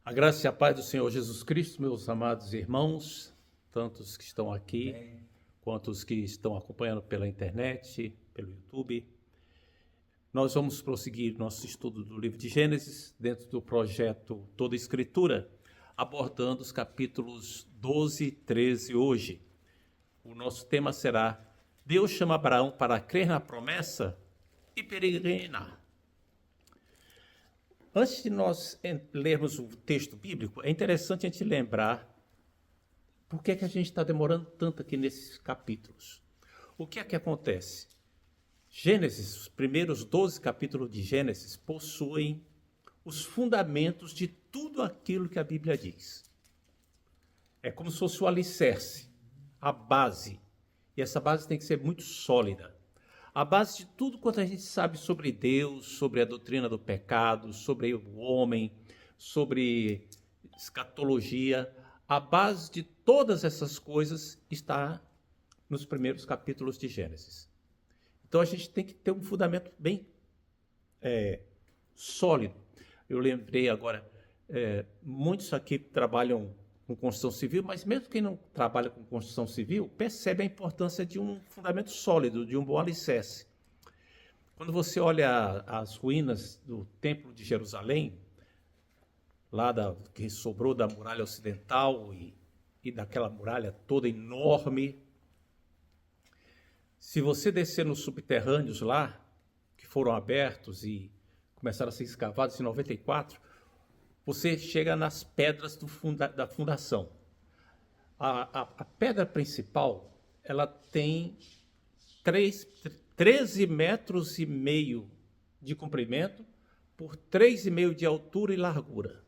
A graça e a paz do Senhor Jesus Cristo, meus amados irmãos, tantos que estão aqui, quanto os que estão acompanhando pela internet, pelo YouTube. Nós vamos prosseguir nosso estudo do livro de Gênesis, dentro do projeto Toda Escritura, abordando os capítulos 12 e 13 hoje. O nosso tema será: Deus chama Abraão para crer na promessa e peregrinar. Antes de nós lermos o texto bíblico, é interessante a gente lembrar por que a gente está demorando tanto aqui nesses capítulos. O que é que acontece? Gênesis, os primeiros 12 capítulos de Gênesis, possuem os fundamentos de tudo aquilo que a Bíblia diz. É como se fosse o alicerce, a base. E essa base tem que ser muito sólida. A base de tudo quanto a gente sabe sobre Deus, sobre a doutrina do pecado, sobre o homem, sobre escatologia, a base de todas essas coisas está nos primeiros capítulos de Gênesis. Então a gente tem que ter um fundamento bem sólido. Eu lembrei agora, muitos aqui trabalham com construção civil, mas mesmo quem não trabalha com construção civil, percebe a importância de um fundamento sólido, de um bom alicerce. Quando você olha as ruínas do Templo de Jerusalém, lá que sobrou da muralha ocidental e daquela muralha toda enorme, se você descer nos subterrâneos lá, que foram abertos e começaram a ser escavados em 94, você chega nas pedras da fundação. A pedra principal, ela tem 13 metros e meio de comprimento por 3,5 de altura e largura.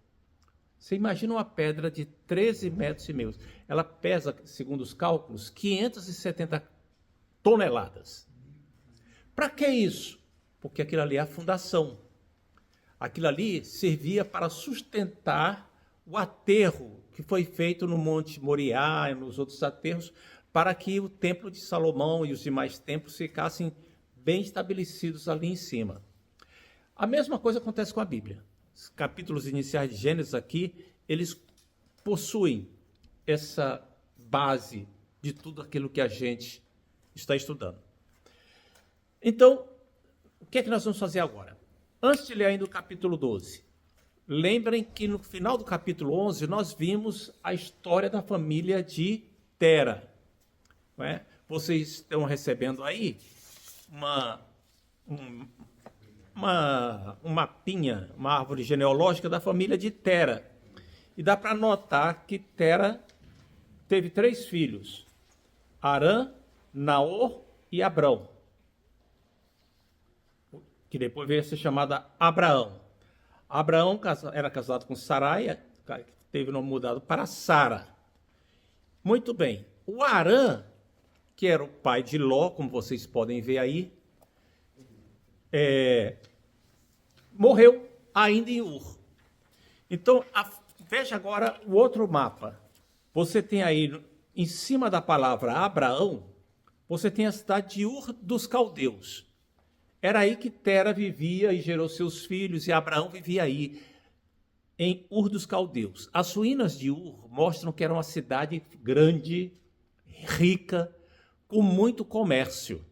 Você imagina uma pedra de 13 metros e meio. Ela pesa, segundo os cálculos, 570 toneladas. Para que isso? Porque aquilo ali é a fundação. Aquilo ali servia para sustentar o aterro que foi feito no Monte Moriá e nos outros aterros, para que o Templo de Salomão e os demais templos ficassem bem estabelecidos ali em cima. A mesma coisa acontece com a Bíblia. Os capítulos iniciais de Gênesis aqui, eles possuem essa base de tudo aquilo que a gente está estudando. Então, o que é que nós vamos fazer agora? Antes de ler ainda o capítulo 12, lembrem que no final do capítulo 11 nós vimos a história da família de Tera. Não é? Vocês estão recebendo aí um mapinha, uma árvore genealógica da família de Tera. E dá para notar que Tera teve 3 filhos: Arã, Naor e Abrão, que depois veio a ser chamada Abraão. Abraão era casado com Sarai, que teve o nome mudado para Sara. Muito bem. O Arã, que era o pai de Ló, como vocês podem ver aí, morreu ainda em Ur. Então, veja agora o outro mapa. Você tem aí, em cima da palavra Abraão, você tem a cidade de Ur dos Caldeus. Era aí que Tera vivia e gerou seus filhos, e Abraão vivia aí, em Ur dos Caldeus. As ruínas de Ur mostram que era uma cidade grande, rica, com muito comércio.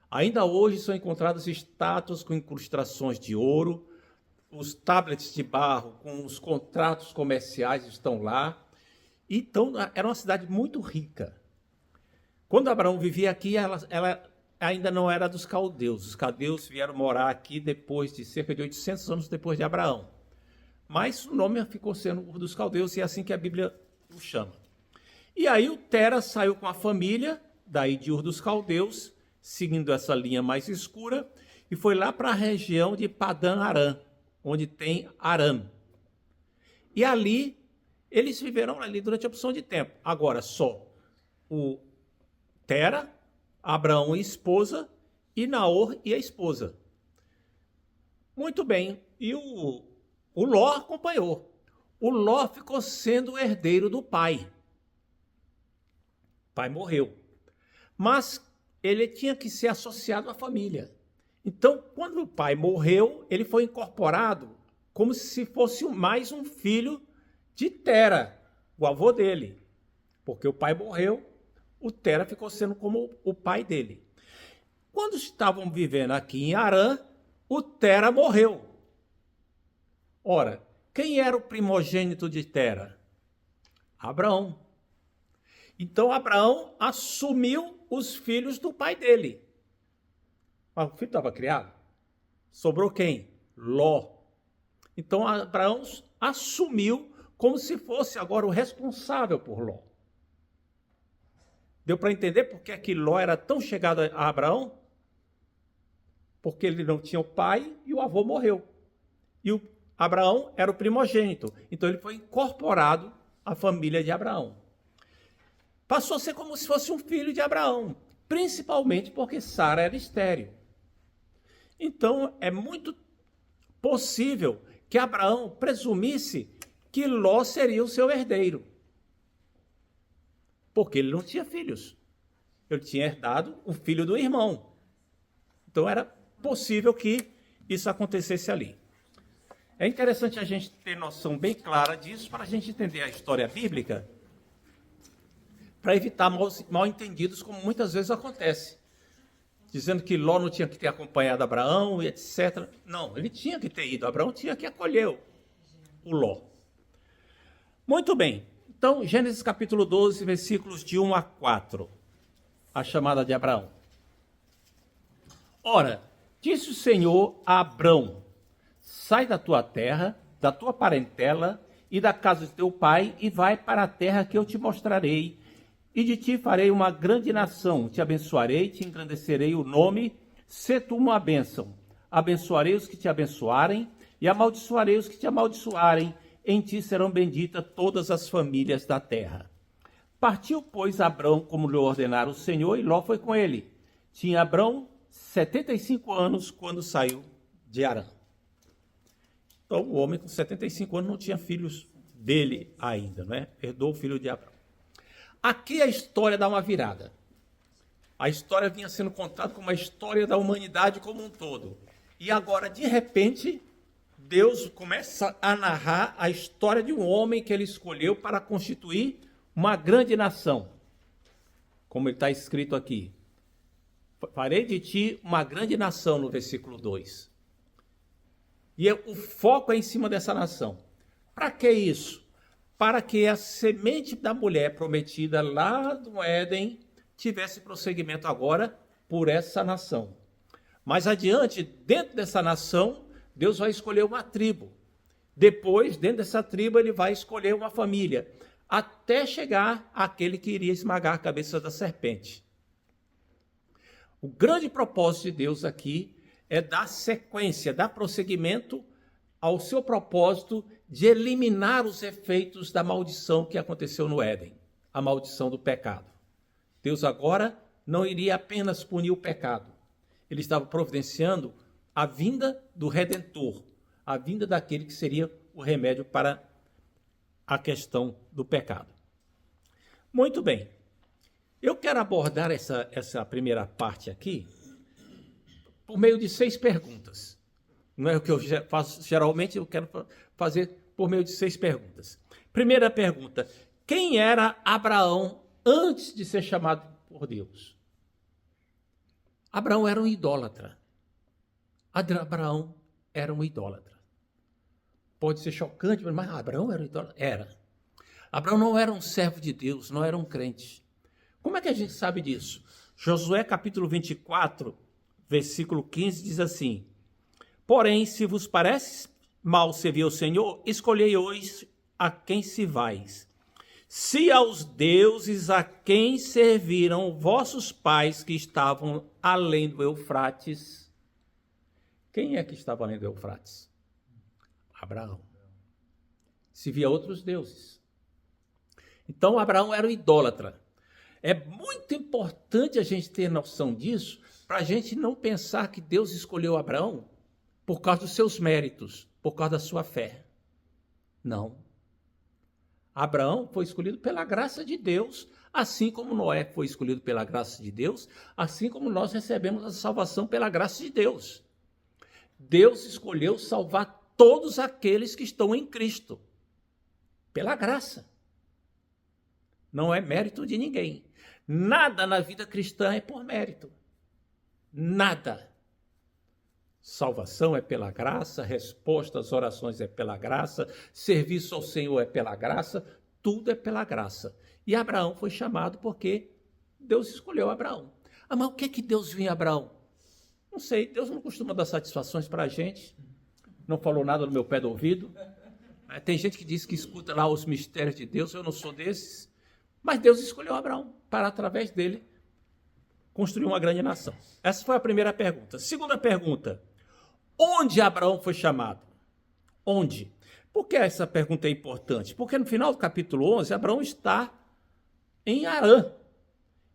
Ainda hoje são encontradas estátuas com incrustações de ouro, os tablets de barro com os contratos comerciais estão lá. Então, era uma cidade muito rica. Quando Abraão vivia aqui, ela ainda não era dos caldeus. Os caldeus vieram morar aqui depois de cerca de 800 anos depois de Abraão. Mas o nome ficou sendo Ur dos Caldeus, e é assim que a Bíblia o chama. E aí o Tera saiu com a família, daí de Ur dos Caldeus, seguindo essa linha mais escura, e foi lá para a região de Padã Arã, onde tem Arã. E ali, eles viveram ali durante a opção de tempo. Agora só o Tera, Abraão e a esposa, e Naor e a esposa. Muito bem. E o Ló acompanhou. O Ló ficou sendo o herdeiro do pai. O pai morreu. Mas ele tinha que ser associado à família. Então, quando o pai morreu, ele foi incorporado como se fosse mais um filho de Tera, o avô dele. Porque o pai morreu, o Tera ficou sendo como o pai dele. Quando estavam vivendo aqui em Harã, o Tera morreu. Ora, quem era o primogênito de Tera? Abraão. Então Abraão assumiu os filhos do pai dele. Mas o filho estava criado. Sobrou quem? Ló. Então Abraão assumiu como se fosse agora o responsável por Ló. Deu para entender por que é que Ló era tão chegado a Abraão? Porque ele não tinha o pai e o avô morreu. E o Abraão era o primogênito. Então ele foi incorporado à família de Abraão. Passou a ser como se fosse um filho de Abraão, principalmente porque Sara era estéril. Então é muito possível que Abraão presumisse que Ló seria o seu herdeiro. Porque ele não tinha filhos. Ele tinha herdado o filho do irmão. Então era possível que isso acontecesse ali. É interessante a gente ter noção bem clara disso para a gente entender a história bíblica, para evitar mal entendidos, como muitas vezes acontece. Dizendo que Ló não tinha que ter acompanhado Abraão e etc. Não, ele tinha que ter ido. Abraão tinha que acolher o Ló. Muito bem. Então, Gênesis capítulo 12, versículos de 1 a 4. A chamada de Abraão. Ora, disse o Senhor a Abrão: sai da tua terra, da tua parentela e da casa de teu pai e vai para a terra que eu te mostrarei. E de ti farei uma grande nação, te abençoarei, te engrandecerei o nome, sê tu uma bênção. Abençoarei os que te abençoarem, e amaldiçoarei os que te amaldiçoarem. Em ti serão benditas todas as famílias da terra. Partiu, pois, Abrão, como lhe ordenara o Senhor, e Ló foi com ele. Tinha Abrão 75 anos quando saiu de Harã. Então, o homem com 75 anos não tinha filhos dele ainda, não é? Herdou o filho de Abrão. Aqui a história dá uma virada. A história vinha sendo contada como a história da humanidade como um todo. E agora, de repente, Deus começa a narrar a história de um homem que ele escolheu para constituir uma grande nação. Como está escrito aqui. Farei de ti uma grande nação, no versículo 2. E o foco é em cima dessa nação. Para que isso? Para que a semente da mulher prometida lá no Éden tivesse prosseguimento agora por essa nação. Mais adiante, dentro dessa nação, Deus vai escolher uma tribo. Depois, dentro dessa tribo, ele vai escolher uma família, até chegar àquele que iria esmagar a cabeça da serpente. O grande propósito de Deus aqui é dar sequência, dar prosseguimento ao seu propósito de eliminar os efeitos da maldição que aconteceu no Éden, a maldição do pecado. Deus agora não iria apenas punir o pecado, ele estava providenciando a vinda do Redentor, a vinda daquele que seria o remédio para a questão do pecado. Muito bem, eu quero abordar essa primeira parte aqui por meio de 6 perguntas. Não é o que eu faço geralmente, eu quero fazer por meio de 6 perguntas. Primeira pergunta: quem era Abraão antes de ser chamado por Deus? Abraão era um idólatra. Abraão era um idólatra. Pode ser chocante, mas Abraão era um idólatra? Era. Abraão não era um servo de Deus, não era um crente. Como é que a gente sabe disso? Josué capítulo 24, versículo 15 diz assim: porém, se vos parece mal servir ao Senhor, escolhei hoje a quem servais. Se aos deuses a quem serviram vossos pais que estavam além do Eufrates. Quem é que estava além do Eufrates? Abraão. Servia a outros deuses. Então, Abraão era um idólatra. É muito importante a gente ter noção disso, para a gente não pensar que Deus escolheu Abraão por causa dos seus méritos, por causa da sua fé. Não. Abraão foi escolhido pela graça de Deus, assim como Noé foi escolhido pela graça de Deus, assim como nós recebemos a salvação pela graça de Deus. Deus escolheu salvar todos aqueles que estão em Cristo. Pela graça. Não é mérito de ninguém. Nada na vida cristã é por mérito. Nada. Salvação é pela graça, resposta às orações é pela graça, serviço ao Senhor é pela graça, tudo é pela graça. E Abraão foi chamado porque Deus escolheu Abraão. Ah, mas o que é que Deus viu em Abraão? Não sei, Deus não costuma dar satisfações para a gente. Não falou nada no meu pé do ouvido. Tem gente que diz que escuta lá os mistérios de Deus, eu não sou desses. Mas Deus escolheu Abraão para, através dele, construir uma grande nação. Essa foi a primeira pergunta. Segunda pergunta, onde Abraão foi chamado? Onde? Por que essa pergunta é importante? Porque no final do capítulo 11, Abraão está em Harã.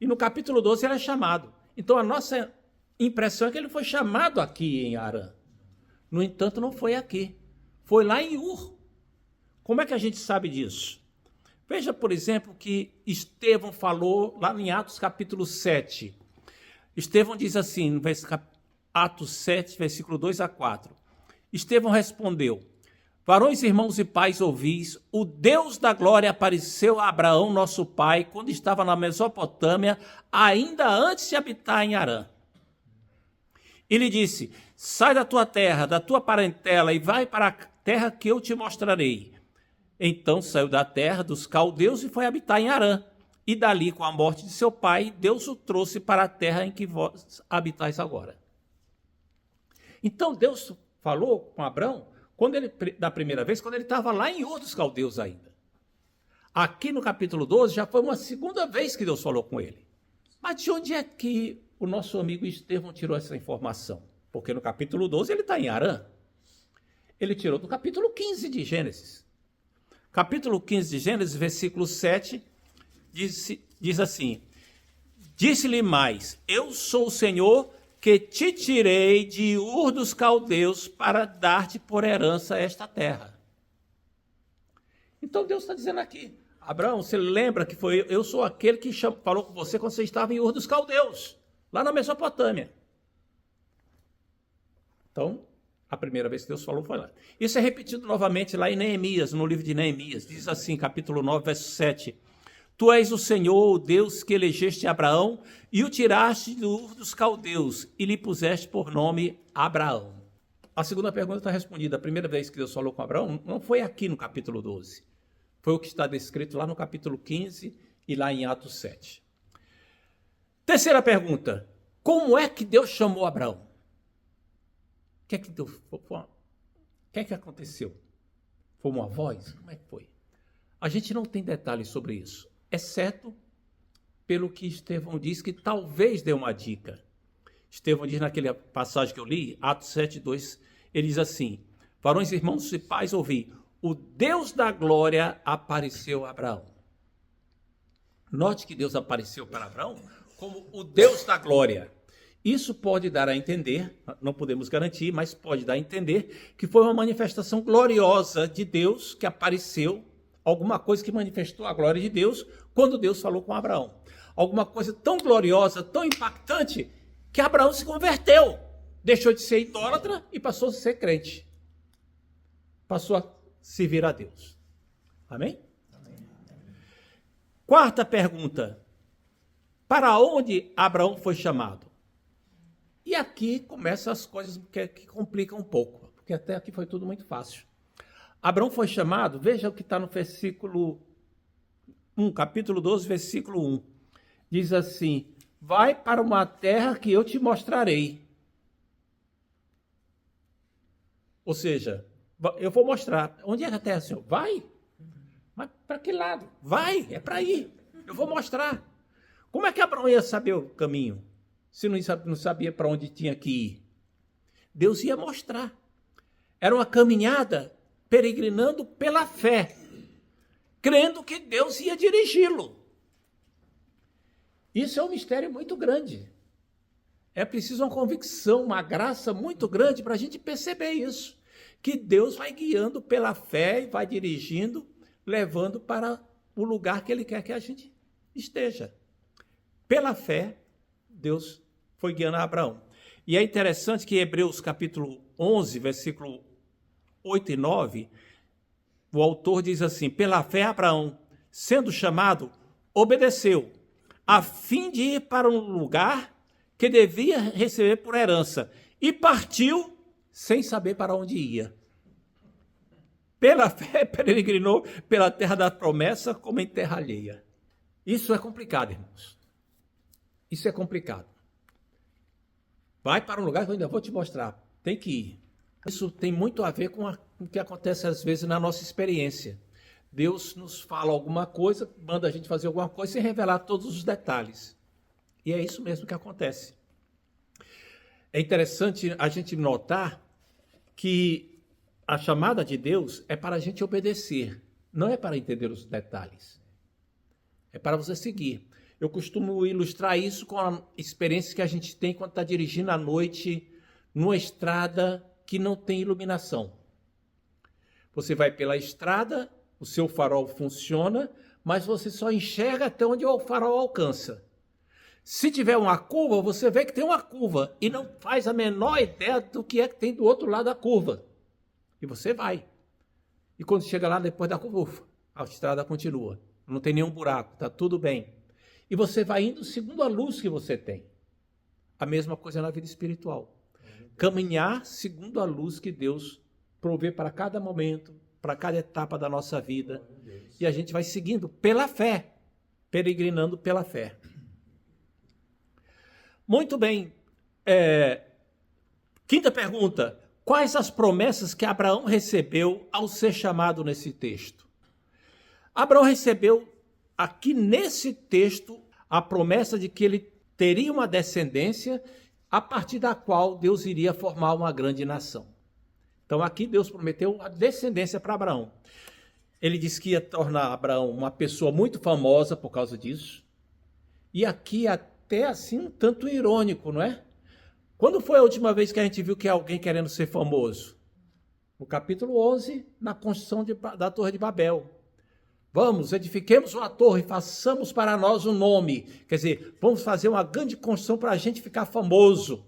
E no capítulo 12 ele é chamado. Então a nossa impressão é que ele foi chamado aqui em Harã. No entanto, não foi aqui. Foi lá em Ur. Como é que a gente sabe disso? Veja, por exemplo, que Estevão falou lá em Atos capítulo 7. Estevão diz assim, no Atos 7, versículo 2 a 4. Estevão respondeu: varões, irmãos e pais, ouvis, o Deus da glória apareceu a Abraão, nosso pai, quando estava na Mesopotâmia, ainda antes de habitar em Harã. E lhe disse: sai da tua terra, da tua parentela, e vai para a terra que eu te mostrarei. Então saiu da terra dos caldeus e foi habitar em Harã. E dali, com a morte de seu pai, Deus o trouxe para a terra em que vós habitais agora. Então Deus falou com Abraão da primeira vez, quando ele estava lá em Ur dos caldeus ainda. Aqui no capítulo 12 já foi uma segunda vez que Deus falou com ele. Mas de onde é que o nosso amigo Estevão tirou essa informação? Porque no capítulo 12 ele está em Harã. Ele tirou do capítulo 15 de Gênesis. Capítulo 15 de Gênesis, versículo 7, diz assim: disse-lhe mais, eu sou o Senhor que te tirei de Ur dos caldeus para dar-te por herança esta terra. Então Deus está dizendo aqui: Abraão, você lembra que eu sou aquele que falou com você quando você estava em Ur dos caldeus, lá na Mesopotâmia. Então, a primeira vez que Deus falou foi lá. Isso é repetido novamente lá em Neemias, no livro de Neemias. Diz assim, capítulo 9, verso 7. Tu és o Senhor, o Deus que elegeste Abraão e o tiraste do Ur dos caldeus e lhe puseste por nome Abraão. A segunda pergunta está respondida. A primeira vez que Deus falou com Abraão não foi aqui no capítulo 12. Foi o que está descrito lá no capítulo 15 e lá em Atos 7. Terceira pergunta. Como é que Deus chamou Abraão? O que é que aconteceu? Foi uma voz? Como é que foi? A gente não tem detalhes sobre isso, exceto pelo que Estevão diz, que talvez dê uma dica. Estevão diz naquela passagem que eu li, Atos 7, 2, ele diz assim: varões, irmãos e pais, ouvi, o Deus da glória apareceu a Abraão. Note que Deus apareceu para Abraão como o Deus da glória. Isso pode dar a entender, não podemos garantir, mas pode dar a entender que foi uma manifestação gloriosa de Deus que apareceu, alguma coisa que manifestou a glória de Deus quando Deus falou com Abraão. Alguma coisa tão gloriosa, tão impactante, que Abraão se converteu. Deixou de ser idólatra e passou a ser crente. Passou a servir a Deus. Amém? Amém. Quarta pergunta. Para onde Abraão foi chamado? E aqui começam as coisas que complicam um pouco, porque até aqui foi tudo muito fácil. Abraão foi chamado, veja o que está no versículo 1, capítulo 12, versículo 1. Diz assim: vai para uma terra que eu te mostrarei. Ou seja, eu vou mostrar. Onde é a terra, Senhor? Vai. Mas para que lado? Vai, é para ir. Eu vou mostrar. Como é que Abraão ia saber o caminho? Se não sabia para onde tinha que ir. Deus ia mostrar. Era uma caminhada peregrinando pela fé, crendo que Deus ia dirigi-lo. Isso é um mistério muito grande. É preciso uma convicção, uma graça muito grande para a gente perceber isso. Que Deus vai guiando pela fé e vai dirigindo, levando para o lugar que Ele quer que a gente esteja. Pela fé, Deus foi guiando a Abraão. E é interessante que Hebreus capítulo 11, versículo 8 e 9, o autor diz assim: pela fé Abraão, sendo chamado, obedeceu, a fim de ir para um lugar que devia receber por herança, e partiu sem saber para onde ia. Pela fé peregrinou pela terra da promessa como em terra alheia. Isso é complicado, irmãos. Isso é complicado. Vai para um lugar que eu ainda vou te mostrar. Tem que ir. Isso tem muito a ver com o que acontece às vezes na nossa experiência. Deus nos fala alguma coisa, manda a gente fazer alguma coisa sem revelar todos os detalhes. E é isso mesmo que acontece. É interessante a gente notar que a chamada de Deus é para a gente obedecer, não é para entender os detalhes. É para você seguir. Eu costumo ilustrar isso com a experiência que a gente tem quando está dirigindo à noite numa estrada que não tem iluminação. Você vai pela estrada, o seu farol funciona, mas você só enxerga até onde o farol alcança. Se tiver uma curva, você vê que tem uma curva e não faz a menor ideia do que é que tem do outro lado da curva. E você vai. E quando chega lá depois da curva, ufa, a estrada continua. Não tem nenhum buraco, está tudo bem. E você vai indo segundo a luz que você tem. A mesma coisa na vida espiritual. Caminhar segundo a luz que Deus provê para cada momento, para cada etapa da nossa vida. E a gente vai seguindo pela fé, peregrinando pela fé. Muito bem. Quinta pergunta. Quais as promessas que Abraão recebeu ao ser chamado nesse texto? Abraão recebeu aqui nesse texto a promessa de que ele teria uma descendência a partir da qual Deus iria formar uma grande nação. Então aqui Deus prometeu a descendência para Abraão. Ele disse que ia tornar Abraão uma pessoa muito famosa por causa disso. E aqui até assim um tanto irônico, não é? Quando foi a última vez que a gente viu que alguém querendo ser famoso? No capítulo 11, na construção da Torre de Babel. Vamos, edifiquemos uma torre, façamos para nós um nome. Quer dizer, vamos fazer uma grande construção para a gente ficar famoso,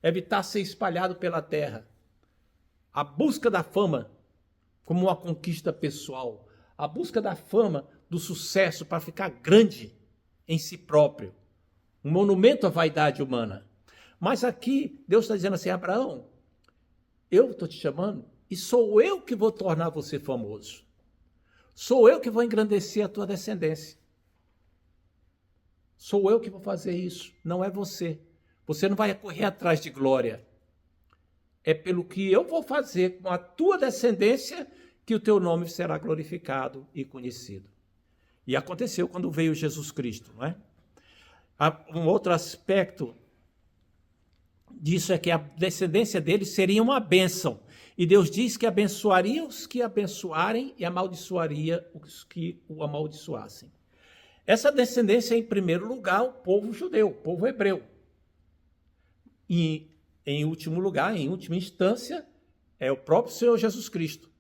evitar ser espalhado pela terra. A busca da fama como uma conquista pessoal. A busca da fama, do sucesso para ficar grande em si próprio. Um monumento à vaidade humana. Mas aqui Deus está dizendo assim: Abraão, eu estou te chamando e sou eu que vou tornar você famoso. Sou eu que vou engrandecer a tua descendência. Sou eu que vou fazer isso, não é você. Você não vai correr atrás de glória. É pelo que eu vou fazer com a tua descendência que o teu nome será glorificado e conhecido. E aconteceu quando veio Jesus Cristo, não é? Um outro aspecto disso é que a descendência dele seria uma bênção. E Deus diz que abençoaria os que abençoarem e amaldiçoaria os que o amaldiçoassem. Essa descendência é, em primeiro lugar, o povo judeu, o povo hebreu. E, em último lugar, em última instância, é o próprio Senhor Jesus Cristo.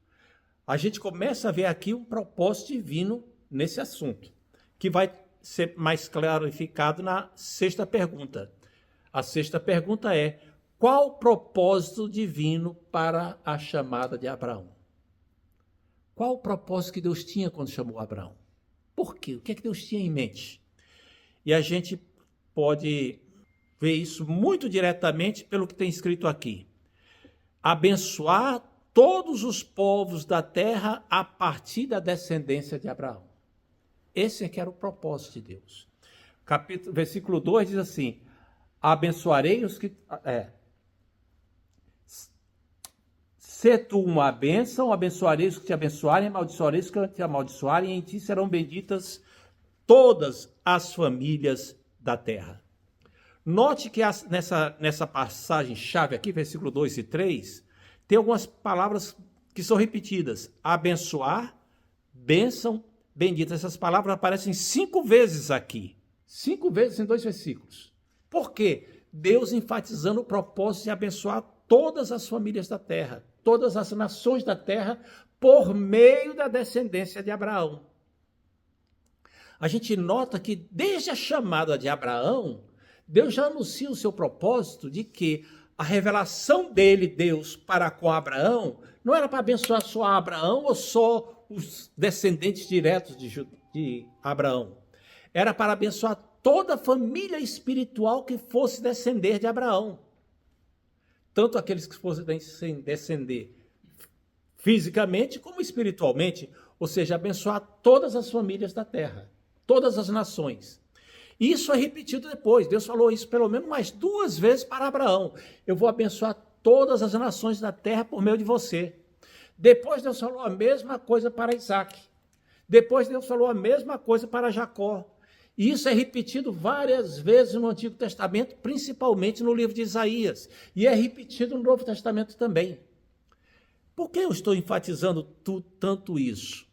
A gente começa a ver aqui um propósito divino nesse assunto, que vai ser mais clarificado na sexta pergunta. A sexta pergunta é: qual o propósito divino para a chamada de Abraão? Qual o propósito que Deus tinha quando chamou Abraão? Por quê? O que é que Deus tinha em mente? E a gente pode ver isso muito diretamente pelo que tem escrito aqui. Abençoar todos os povos da terra a partir da descendência de Abraão. Esse é que era o propósito de Deus. Versículo 2 diz assim: abençoarei os que... Se tu uma bênção, abençoarei os que te abençoarem, amaldiçoarei os que te amaldiçoarem, e em ti serão benditas todas as famílias da terra. Note que nessa passagem-chave aqui, versículo 2 e 3, tem algumas palavras que são repetidas. Abençoar, bênção, bendita. Essas palavras aparecem 5 vezes aqui. 5 vezes em 2 versículos. Por quê? Deus enfatizando o propósito de abençoar todas as famílias da terra, todas as nações da terra, por meio da descendência de Abraão. A gente nota que desde a chamada de Abraão, Deus já anuncia o seu propósito de que a revelação dele, Deus, para com Abraão, não era para abençoar só Abraão ou só os descendentes diretos de Abraão. Era para abençoar toda a família espiritual que fosse descender de Abraão. Tanto aqueles que fossem descender fisicamente como espiritualmente, ou seja, abençoar todas as famílias da terra, todas as nações. E isso é repetido depois. Deus falou isso pelo menos mais 2 vezes para Abraão. Eu vou abençoar todas as nações da terra por meio de você. Depois Deus falou a mesma coisa para Isaac. Depois Deus falou a mesma coisa para Jacó. E isso é repetido várias vezes no Antigo Testamento, principalmente no livro de Isaías. E é repetido no Novo Testamento também. Por que eu estou enfatizando tanto isso?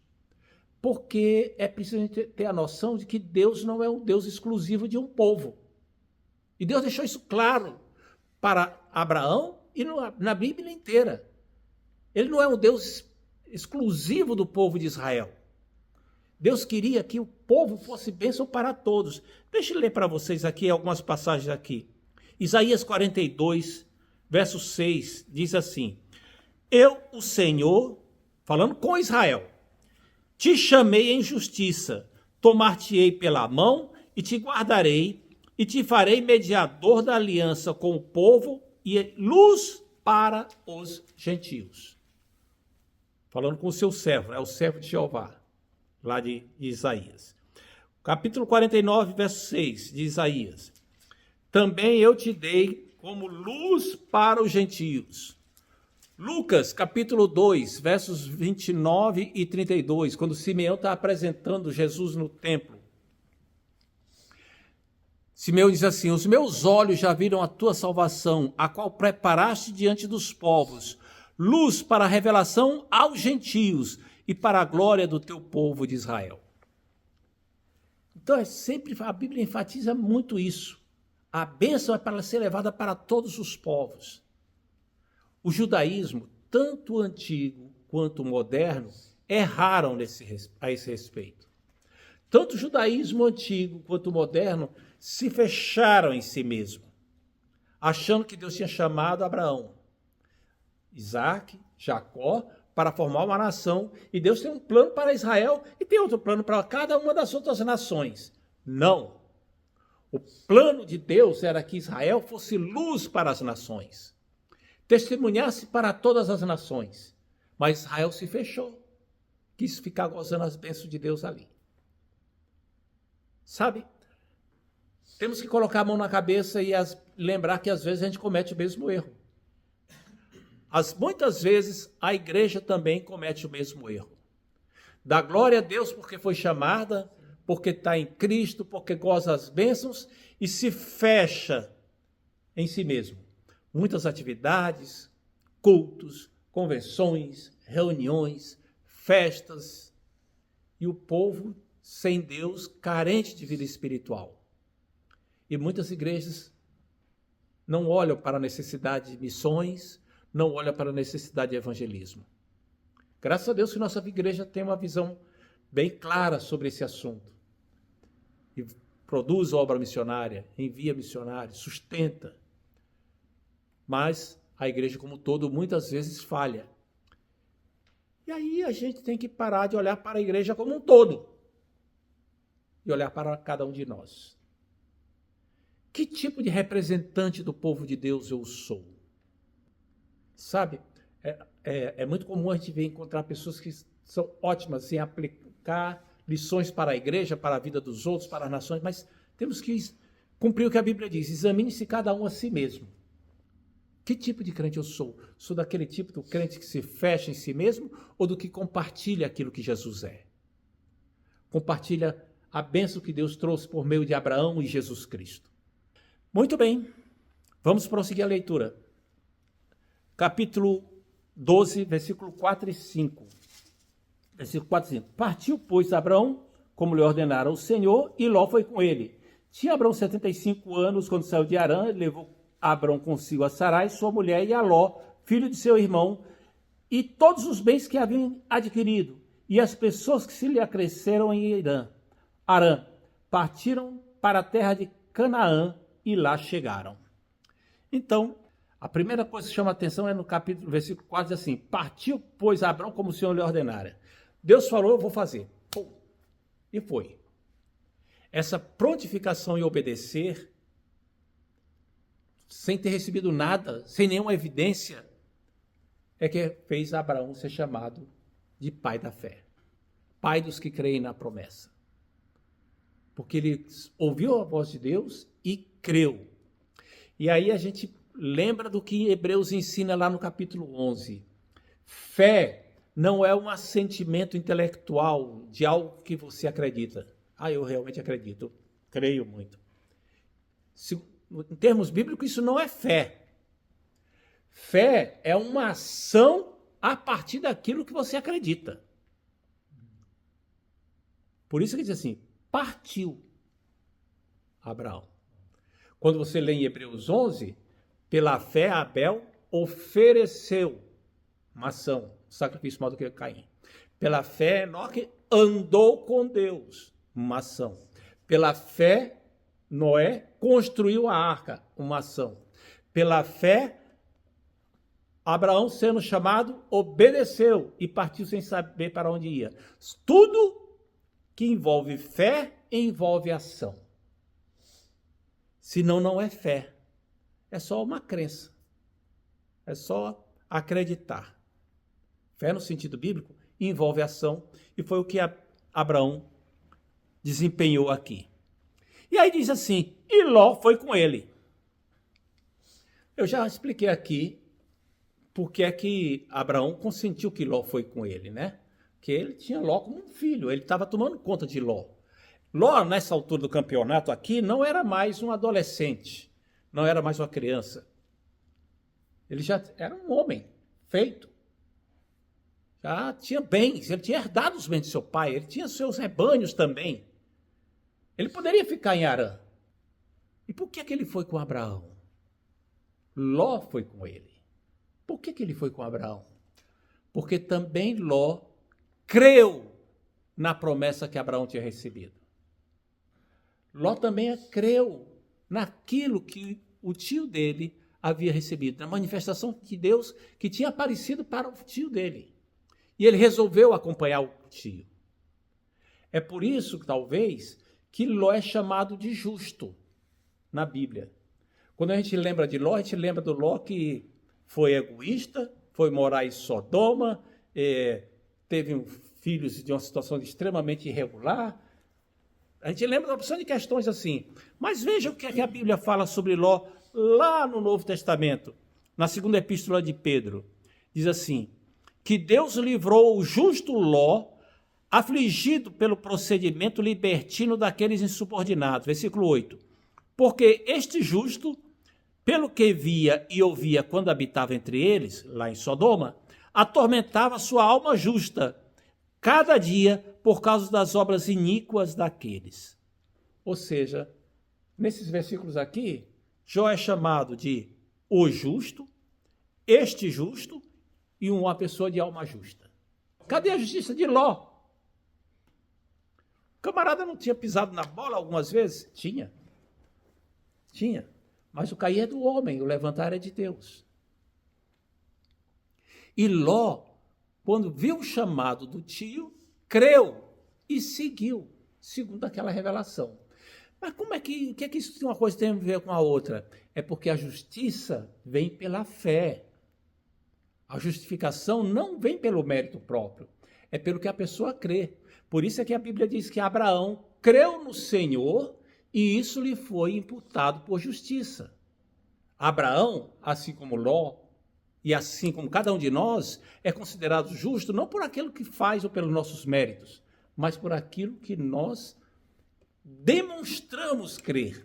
Porque é preciso ter a noção de que Deus não é um Deus exclusivo de um povo. E Deus deixou isso claro para Abraão e na Bíblia inteira. Ele não é um Deus exclusivo do povo de Israel. Deus queria que o povo fosse bênção para todos. Deixa eu ler para vocês aqui algumas passagens aqui. Isaías 42, verso 6, diz assim: Eu, o Senhor, falando com Israel, te chamei em justiça, tomar-te-ei pela mão e te guardarei, e te farei mediador da aliança com o povo e luz para os gentios. Falando com o seu servo, o servo de Jeová, lá de Isaías. Capítulo 49, verso 6 de Isaías. Também eu te dei como luz para os gentios. Lucas, capítulo 2, versos 29 e 32, quando Simeão está apresentando Jesus no templo. Simeão diz assim: os meus olhos já viram a tua salvação, a qual preparaste diante dos povos, luz para a revelação aos gentios e para a glória do teu povo de Israel. Então, sempre a Bíblia enfatiza muito isso. A bênção é para ser levada para todos os povos. O judaísmo, tanto o antigo quanto o moderno, erraram a esse respeito. Tanto o judaísmo antigo quanto o moderno se fecharam em si mesmo, achando que Deus tinha chamado Abraão, Isaac, Jacó, para formar uma nação, e Deus tem um plano para Israel e tem outro plano para cada uma das outras nações. Não. O plano de Deus era que Israel fosse luz para as nações, testemunhasse para todas as nações, mas Israel se fechou, quis ficar gozando as bênçãos de Deus ali. Sabe, temos que colocar a mão na cabeça e lembrar que às vezes a gente comete o mesmo erro. Muitas vezes a igreja também comete o mesmo erro. Dá glória a Deus porque foi chamada, porque está em Cristo, porque goza as bênçãos e se fecha em si mesmo. Muitas atividades, cultos, convenções, reuniões, festas, e o povo sem Deus, carente de vida espiritual. E muitas igrejas não olham para a necessidade de missões, não olham para a necessidade de evangelismo. Graças a Deus que nossa igreja tem uma visão bem clara sobre esse assunto. E produz obra missionária, envia missionários, sustenta. Mas a igreja como um todo muitas vezes falha. E aí a gente tem que parar de olhar para a igreja como um todo e olhar para cada um de nós. Que tipo de representante do povo de Deus eu sou? Sabe, é muito comum a gente encontrar pessoas que são ótimas em aplicar lições para a igreja, para a vida dos outros, para as nações, mas temos que cumprir o que a Bíblia diz: examine-se cada um a si mesmo. Que tipo de crente eu sou? Sou daquele tipo do crente que se fecha em si mesmo ou do que compartilha aquilo que Jesus é? Compartilha a bênção que Deus trouxe por meio de Abraão e Jesus Cristo. Muito bem, vamos prosseguir a leitura. Capítulo 12, versículo 4 e 5. Versículo 4 e 5. Partiu, pois, Abraão, como lhe ordenara o Senhor, e Ló foi com ele. Tinha Abraão 75 anos quando saiu de Harã, levou Abraão consigo a Sarai, sua mulher, e a Ló, filho de seu irmão, e todos os bens que haviam adquirido, e as pessoas que se lhe acresceram em Harã, partiram para a terra de Canaã e lá chegaram. Então, a primeira coisa que chama a atenção é no versículo 4, diz assim: partiu, pois, Abraão como o Senhor lhe ordenara. Deus falou, eu vou fazer. Pum. E foi. Essa prontificação em obedecer, sem ter recebido nada, sem nenhuma evidência, é que fez Abraão ser chamado de pai da fé. Pai dos que creem na promessa. Porque ele ouviu a voz de Deus e creu. E aí a gente lembra do que Hebreus ensina lá no capítulo 11. Fé não é um assentimento intelectual de algo que você acredita. Eu realmente acredito, creio muito. Em termos bíblicos, isso não é fé. Fé é uma ação a partir daquilo que você acredita. Por isso que diz assim, partiu Abraão. Quando você lê em Hebreus 11, pela fé Abel ofereceu uma ação, sacrifício maior do que Caim. Pela fé Enoque andou com Deus, uma ação. Pela fé Noé construiu a arca, uma ação. Pela fé Abraão, sendo chamado, obedeceu e partiu sem saber para onde ia. Tudo que envolve fé envolve ação. Senão não é fé. É só uma crença. É só acreditar. Fé no sentido bíblico envolve ação e foi o que Abraão desempenhou aqui. E aí diz assim, e Ló foi com ele. Eu já expliquei aqui porque é que Abraão consentiu que Ló foi com ele, né? Que ele tinha Ló como um filho, ele estava tomando conta de Ló. Ló, nessa altura do campeonato aqui, não era mais um adolescente, não era mais uma criança. Ele já era um homem feito. Já tinha bens, ele tinha herdado os bens de seu pai, ele tinha seus rebanhos também. Ele poderia ficar em Harã. E por que ele foi com Abraão? Ló foi com ele. Por que ele foi com Abraão? Porque também Ló creu na promessa que Abraão tinha recebido. Ló também creu naquilo que o tio dele havia recebido, na manifestação de Deus que tinha aparecido para o tio dele. E ele resolveu acompanhar o tio. É por isso, talvez, que Ló é chamado de justo na Bíblia. Quando a gente lembra de Ló, a gente lembra do Ló que foi egoísta, foi morar em Sodoma, teve filhos de uma situação extremamente irregular. A gente lembra de uma opção de questões assim. Mas veja o que a Bíblia fala sobre Ló lá no Novo Testamento, na segunda epístola de Pedro. Diz assim, que Deus livrou o justo Ló, afligido pelo procedimento libertino daqueles insubordinados. Versículo 8. Porque este justo, pelo que via e ouvia quando habitava entre eles, lá em Sodoma, atormentava sua alma justa, cada dia por causa das obras iníquas daqueles. Ou seja, nesses versículos aqui, Jó é chamado de o justo, este justo e uma pessoa de alma justa. Cadê a justiça de Ló? O camarada não tinha pisado na bola algumas vezes? Tinha. Mas o cair é do homem, o levantar é de Deus. E Ló, quando viu o chamado do tio, creu e seguiu, segundo aquela revelação. Mas como é que isso uma coisa tem a ver com a outra? É porque a justiça vem pela fé. A justificação não vem pelo mérito próprio, é pelo que a pessoa crê. Por isso é que a Bíblia diz que Abraão creu no Senhor e isso lhe foi imputado por justiça. Abraão, assim como Ló, e assim como cada um de nós, é considerado justo não por aquilo que faz ou pelos nossos méritos, mas por aquilo que nós demonstramos crer,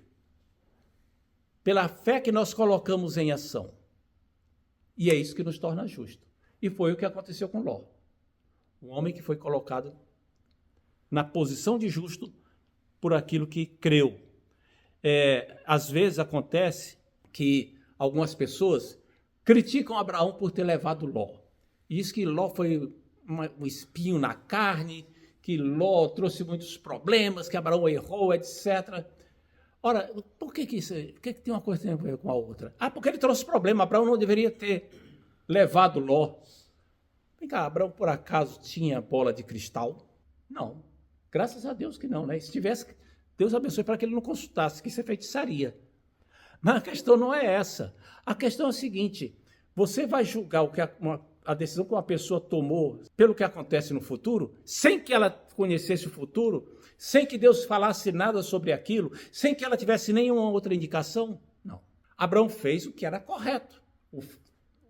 pela fé que nós colocamos em ação. E é isso que nos torna justo. E foi o que aconteceu com Ló. Um homem que foi colocado na posição de justo por aquilo que creu. Às vezes acontece que algumas pessoas criticam Abraão por ter levado Ló. Diz que Ló foi um espinho na carne, que Ló trouxe muitos problemas, que Abraão errou, etc. Ora, por que tem uma coisa a ver com a outra? Porque ele trouxe problema, Abraão não deveria ter levado Ló. Vem cá, Abraão por acaso tinha bola de cristal? Não. Graças a Deus que não, né? Se tivesse, Deus abençoe para que ele não consultasse, que isso é feitiçaria. Mas a questão não é essa. A questão é a seguinte: você vai julgar a decisão que uma pessoa tomou pelo que acontece no futuro, sem que ela conhecesse o futuro, sem que Deus falasse nada sobre aquilo, sem que ela tivesse nenhuma outra indicação? Não. Abraão fez o que era correto.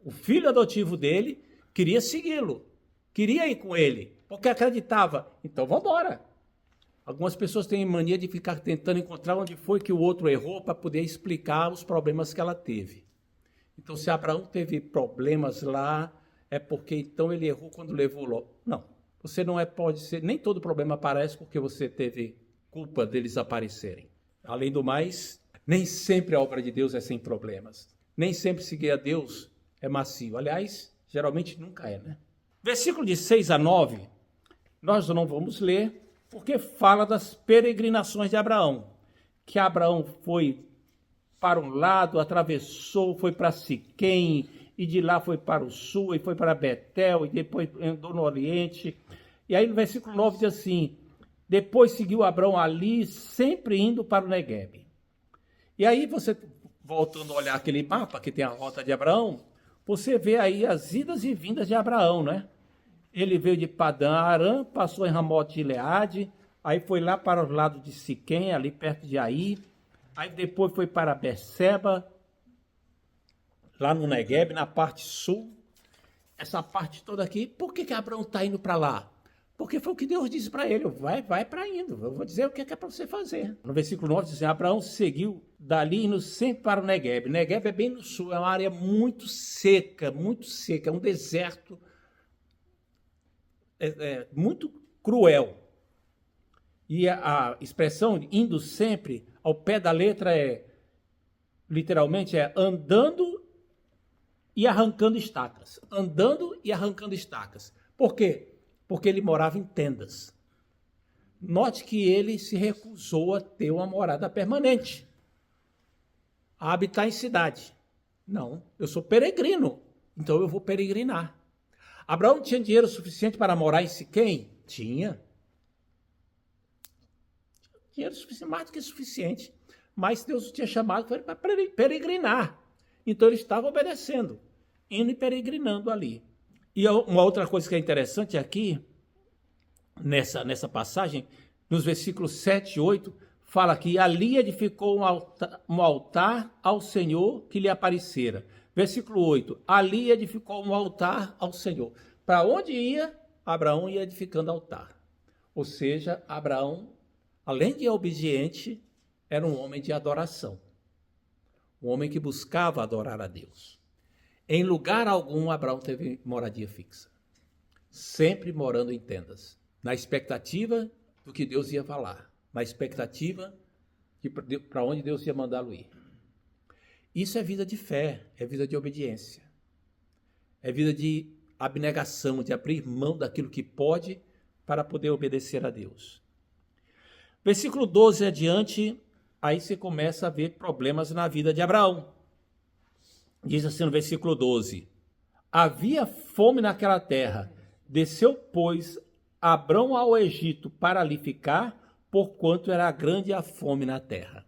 O filho adotivo dele queria segui-lo, queria ir com ele, porque acreditava. Então, vamos embora. Algumas pessoas têm mania de ficar tentando encontrar onde foi que o outro errou para poder explicar os problemas que ela teve. Então, se Abraão teve problemas lá, é porque então ele errou quando levou Ló. Não, você não pode ser, nem todo problema aparece porque você teve culpa deles aparecerem. Além do mais, nem sempre a obra de Deus é sem problemas. Nem sempre seguir a Deus é macio. Aliás, geralmente nunca é, né? Versículo de 6 a 9, nós não vamos ler, porque fala das peregrinações de Abraão. Que Abraão foi para um lado, atravessou, foi para Siquém, e de lá foi para o sul, e foi para Betel, e depois andou no Oriente. E aí no versículo 9 diz assim: depois seguiu Abraão ali, sempre indo para o Neguebe. E aí você, voltando a olhar aquele mapa que tem a rota de Abraão, você vê aí as idas e vindas de Abraão, né? Ele veio de Padã Arã, passou em Ramote de Gileade, aí foi lá para o lado de Siquém, ali perto de Aí depois foi para Berseba, lá no Neguebe, na parte sul. Essa parte toda aqui, por que Abraão está indo para lá? Porque foi o que Deus disse para ele: vai para indo, eu vou dizer o que é para você fazer. No versículo 9 diz assim: Abraão seguiu dali indo sempre para o Neguebe. Neguebe é bem no sul, é uma área muito seca, é um deserto muito cruel. E a expressão indo sempre, ao pé da letra, literalmente andando e arrancando estacas. Andando e arrancando estacas. Por quê? Porque ele morava em tendas. Note que ele se recusou a ter uma morada permanente, a habitar em cidade. Não, eu sou peregrino, então eu vou peregrinar. Abraão tinha dinheiro suficiente para morar em Siquém? Tinha. Dinheiro suficiente, mais do que suficiente. Mas Deus tinha chamado para peregrinar. Então ele estava obedecendo, indo e peregrinando ali. E uma outra coisa que é interessante aqui, nessa passagem, nos versículos 7 e 8, fala que ali edificou um altar ao Senhor que lhe aparecera. Versículo 8, ali edificou um altar ao Senhor. Para onde ia, Abraão ia edificando altar. Ou seja, Abraão, além de obediente, era um homem de adoração. Um homem que buscava adorar a Deus. Em lugar algum, Abraão teve moradia fixa. Sempre morando em tendas. Na expectativa do que Deus ia falar. Na expectativa de para onde Deus ia mandá-lo ir. Isso é vida de fé, é vida de obediência. É vida de abnegação, de abrir mão daquilo que pode para poder obedecer a Deus. Versículo 12 adiante, aí você começa a ver problemas na vida de Abraão. Diz assim no versículo 12: havia fome naquela terra, desceu, pois, Abraão ao Egito para ali ficar, porquanto era grande a fome na terra.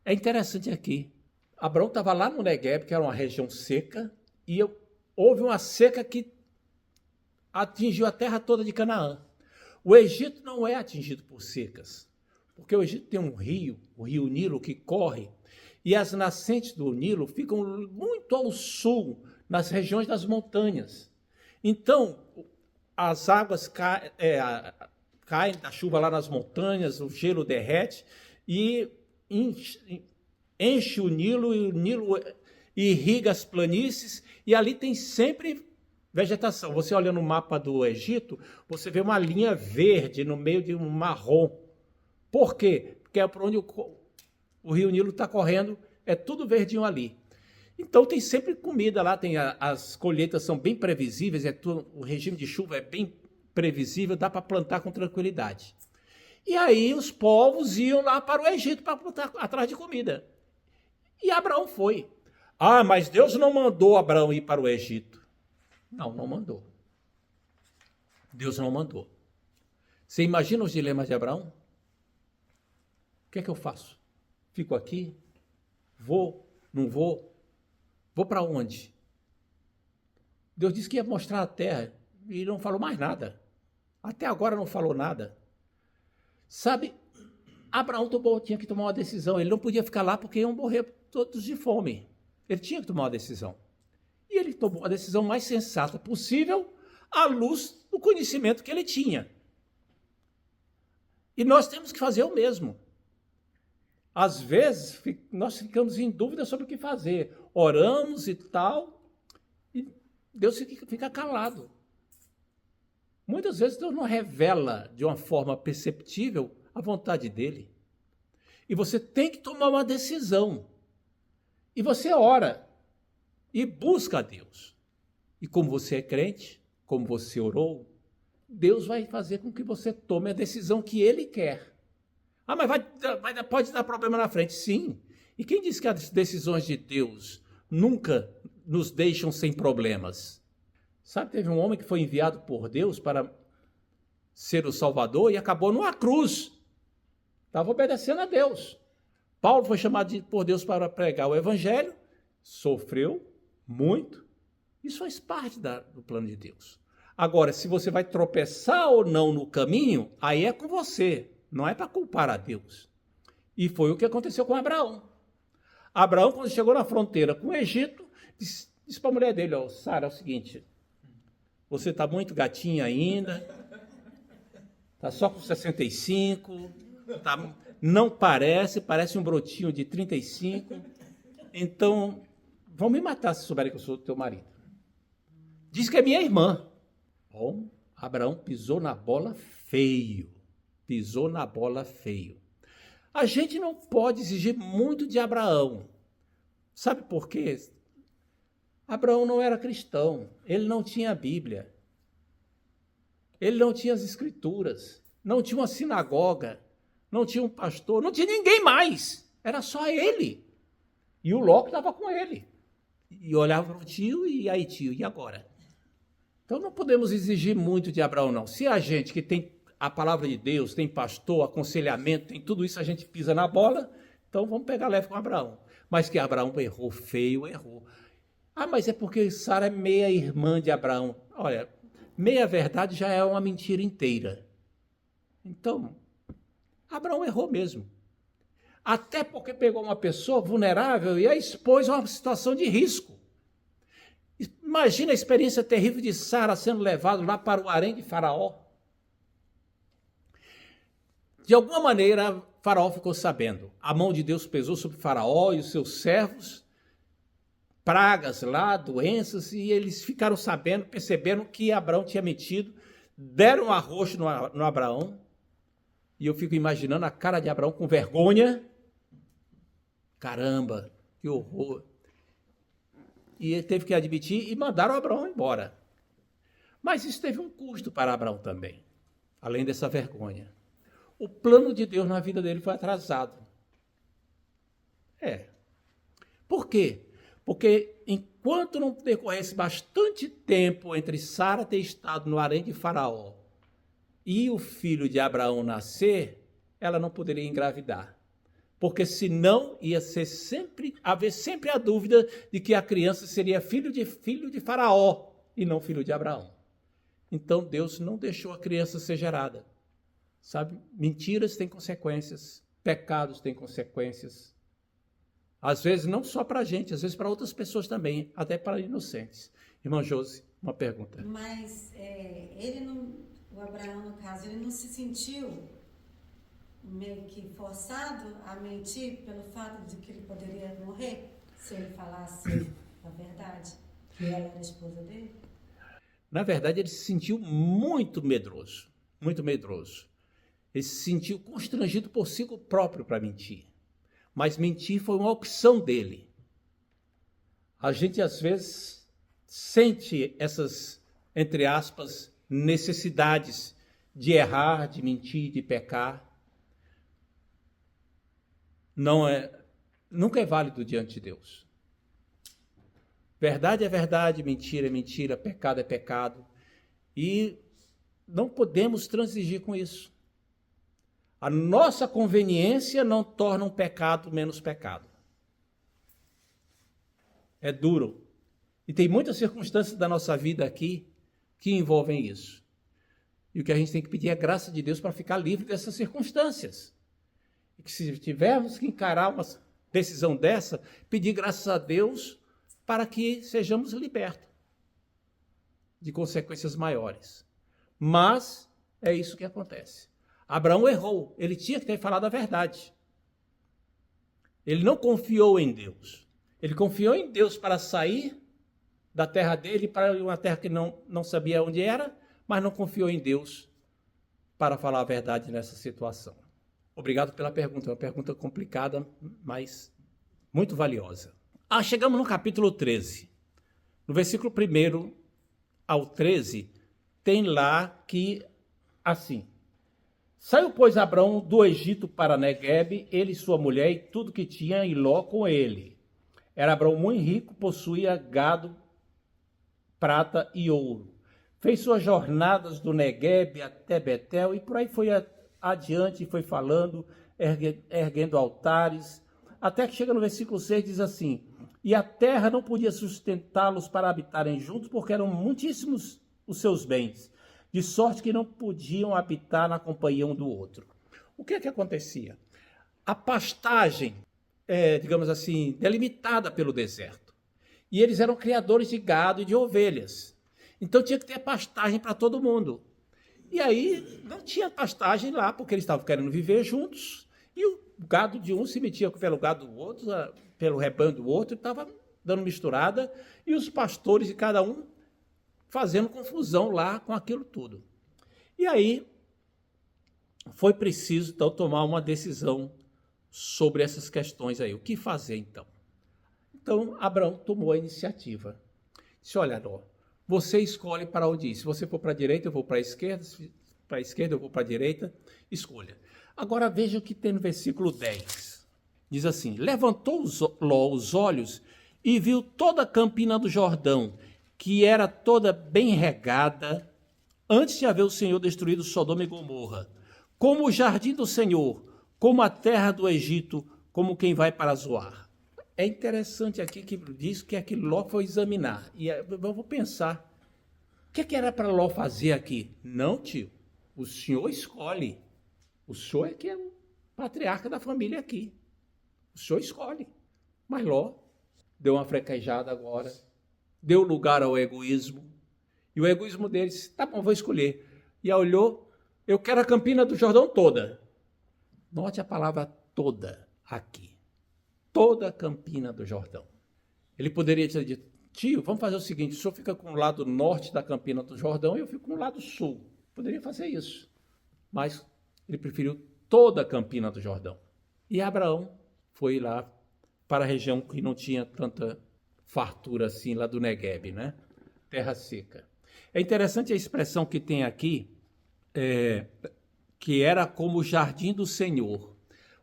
É interessante aqui. Abraão estava lá no Neguebe, que era uma região seca, e houve uma seca que atingiu a terra toda de Canaã. O Egito não é atingido por secas, porque o Egito tem um rio, o rio Nilo, que corre, e as nascentes do Nilo ficam muito ao sul, nas regiões das montanhas. Então, as águas caem da chuva lá nas montanhas, o gelo derrete, e enche o Nilo irriga as planícies, e ali tem sempre vegetação. Você olha no mapa do Egito, você vê uma linha verde no meio de um marrom. Por quê? Porque é por onde o rio Nilo está correndo, é tudo verdinho ali. Então tem sempre comida lá, as colheitas são bem previsíveis, o regime de chuva é bem previsível, dá para plantar com tranquilidade. E aí os povos iam lá para o Egito para plantar atrás de comida. E Abraão foi. Ah, mas Deus não mandou Abraão ir para o Egito. Não, não mandou. Deus não mandou. Você imagina os dilemas de Abraão? O que é que eu faço? Fico aqui? Vou? Não vou? Vou para onde? Deus disse que ia mostrar a terra e não falou mais nada. Até agora não falou nada. Sabe, Abraão tinha que tomar uma decisão. Ele não podia ficar lá porque iam morrer todos de fome. Ele tinha que tomar uma decisão. E ele tomou a decisão mais sensata possível à luz do conhecimento que ele tinha. E nós temos que fazer o mesmo. Às vezes, nós ficamos em dúvida sobre o que fazer. Oramos e tal, e Deus fica calado. Muitas vezes Deus não revela de uma forma perceptível a vontade dele. E você tem que tomar uma decisão. E você ora e busca a Deus. E como você é crente, como você orou, Deus vai fazer com que você tome a decisão que Ele quer. Ah, mas pode dar problema na frente. Sim. E quem disse que as decisões de Deus nunca nos deixam sem problemas? Sabe, teve um homem que foi enviado por Deus para ser o Salvador e acabou numa cruz. Estava obedecendo a Deus. Paulo foi chamado por Deus para pregar o Evangelho, sofreu muito. Isso faz parte do plano de Deus. Agora, se você vai tropeçar ou não no caminho, aí é com você, não é para culpar a Deus. E foi o que aconteceu com Abraão. Abraão, quando chegou na fronteira com o Egito, disse para a mulher dele, ó, Sara, é o seguinte, você está muito gatinha ainda, está só com 65, não parece um brotinho de 35, então vão me matar se souberem que eu sou teu marido. Diz que é minha irmã. Bom, Abraão pisou na bola feio. Pisou na bola feio. A gente não pode exigir muito de Abraão. Sabe por quê? Abraão não era cristão. Ele não tinha a Bíblia. Ele não tinha as Escrituras. Não tinha uma sinagoga. Não tinha um pastor. Não tinha ninguém mais. Era só ele. E o Ló estava com ele. E olhava para o tio, e aí tio, e agora? Então não podemos exigir muito de Abraão, não. Se a gente que tem a palavra de Deus, tem pastor, aconselhamento, tem tudo isso, a gente pisa na bola, então vamos pegar leve com Abraão. Mas que Abraão errou feio, errou. Ah, mas é porque Sara é meia irmã de Abraão. Olha, meia verdade já é uma mentira inteira. Então, Abraão errou mesmo. Até porque pegou uma pessoa vulnerável e a expôs a uma situação de risco. Imagina a experiência terrível de Sara sendo levado lá para o harém de Faraó. De alguma maneira, Faraó ficou sabendo. A mão de Deus pesou sobre Faraó e os seus servos, pragas lá, doenças, e eles ficaram sabendo, perceberam que Abraão tinha mentido, deram um arroxo no Abraão, e eu fico imaginando a cara de Abraão com vergonha. Caramba, que horror. E ele teve que admitir e mandaram Abraão embora. Mas isso teve um custo para Abraão também, além dessa vergonha. O plano de Deus na vida dele foi atrasado. Por quê? Porque enquanto não decorresse bastante tempo entre Sara ter estado no harém de Faraó e o filho de Abraão nascer, ela não poderia engravidar. Porque senão ia haver sempre a dúvida de que a criança seria filho de Faraó e não filho de Abraão. Então Deus não deixou a criança ser gerada. Sabe? Mentiras têm consequências, pecados têm consequências. Às vezes não só para a gente, às vezes para outras pessoas também, até para inocentes. Irmã Josi, uma pergunta. Mas o Abraão, no caso, ele não se sentiu meio que forçado a mentir pelo fato de que ele poderia morrer se ele falasse a verdade, que ela era a esposa dele? Na verdade, ele se sentiu muito medroso, muito medroso. Ele se sentiu constrangido por si próprio para mentir. Mas mentir foi uma opção dele. A gente, às vezes, sente essas, entre aspas, necessidades de errar, de mentir, de pecar. Nunca é válido diante de Deus. Verdade é verdade, mentira é mentira, pecado é pecado. E não podemos transigir com isso. A nossa conveniência não torna um pecado menos pecado. É duro. E tem muitas circunstâncias da nossa vida aqui que envolvem isso. E o que a gente tem que pedir é a graça de Deus para ficar livre dessas circunstâncias. E que se tivermos que encarar uma decisão dessa, pedir graças a Deus para que sejamos libertos de consequências maiores. Mas é isso que acontece. Abraão errou, ele tinha que ter falado a verdade. Ele não confiou em Deus. Ele confiou em Deus para sair da terra dele para uma terra que não sabia onde era, mas não confiou em Deus para falar a verdade nessa situação. Obrigado pela pergunta, é uma pergunta complicada, mas muito valiosa. Chegamos no capítulo 13. No versículo 1 ao 13, tem lá que, assim, saiu, pois, Abraão do Egito para Neguebe, ele e sua mulher e tudo que tinha, e Ló com ele. Era Abraão muito rico, possuía gado, prata e ouro. Fez suas jornadas do Neguebe até Betel e por aí foi adiante, foi falando, erguendo altares, até que chega no versículo 6, diz assim: e a terra não podia sustentá-los para habitarem juntos, porque eram muitíssimos os seus bens, de sorte que não podiam habitar na companhia um do outro. O que é que acontecia? A pastagem, digamos assim, delimitada pelo deserto. E eles eram criadores de gado e de ovelhas. Então tinha que ter pastagem para todo mundo. E aí não tinha pastagem lá, porque eles estavam querendo viver juntos, e o gado de um se metia pelo gado do outro, pelo rebanho do outro, e estava dando misturada, e os pastores de cada um fazendo confusão lá com aquilo tudo. E aí foi preciso, então, tomar uma decisão sobre essas questões aí. O que fazer, então? Então, Abraão tomou a iniciativa. Disse: olha, Ló, você escolhe para onde ir. Se você for para a direita, eu vou para a esquerda. Se para a esquerda, eu vou para a direita. Escolha. Agora veja o que tem no versículo 10. Diz assim: levantou Ló os olhos e viu toda a campina do Jordão, que era toda bem regada, antes de haver o Senhor destruído Sodoma e Gomorra, como o jardim do Senhor, como a terra do Egito, como quem vai para Zoar. É interessante aqui que diz que aqui Ló foi examinar. E eu vou pensar, o que era para Ló fazer aqui? Não, tio, o senhor escolhe. O senhor é que é o patriarca da família aqui. O senhor escolhe. Mas Ló deu uma frequejada agora, deu lugar ao egoísmo. E o egoísmo dele disse: tá bom, vou escolher. E aí olhou: eu quero a campina do Jordão toda. Note a palavra toda aqui. Toda a campina do Jordão. Ele poderia ter dito: tio, vamos fazer o seguinte, o senhor fica com o lado norte da campina do Jordão e eu fico com o lado sul. Poderia fazer isso. Mas ele preferiu toda a campina do Jordão. E Abraão foi lá para a região que não tinha tanta fartura assim, lá do Neguebe, né? Terra seca. É interessante a expressão que tem aqui, que era como o jardim do Senhor.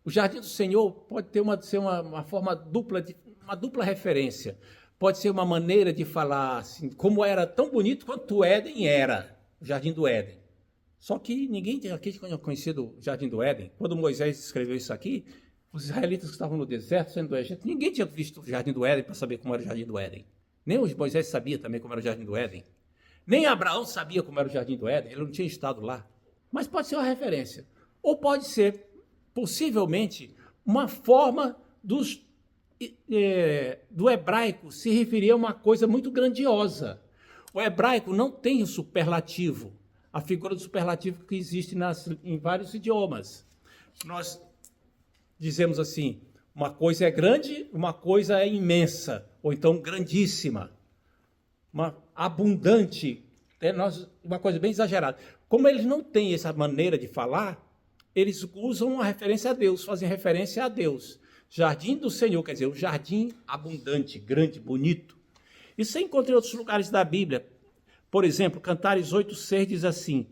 O jardim do Senhor pode ter ser uma forma dupla, uma dupla referência. Pode ser uma maneira de falar assim, como era tão bonito quanto o Éden era, o jardim do Éden. Só que ninguém aqui tinha conhecido o jardim do Éden. Quando Moisés escreveu isso aqui, os israelitas que estavam no deserto, saindo do Egito, ninguém tinha visto o jardim do Éden para saber como era o jardim do Éden. Nem Moisés sabia também como era o jardim do Éden. Nem Abraão sabia como era o jardim do Éden, ele não tinha estado lá. Mas pode ser uma referência. Ou pode ser, possivelmente, uma forma do hebraico se referir a uma coisa muito grandiosa. O hebraico não tem o superlativo, a figura do superlativo que existe em vários idiomas. Nós dizemos assim, uma coisa é grande, uma coisa é imensa, ou então grandíssima, uma abundante, uma coisa bem exagerada. Como eles não têm essa maneira de falar, eles usam uma referência a Deus, fazem referência a Deus. Jardim do Senhor, quer dizer, um jardim abundante, grande, bonito. Isso você encontra em outros lugares da Bíblia. Por exemplo, Cantares 8,6 diz assim: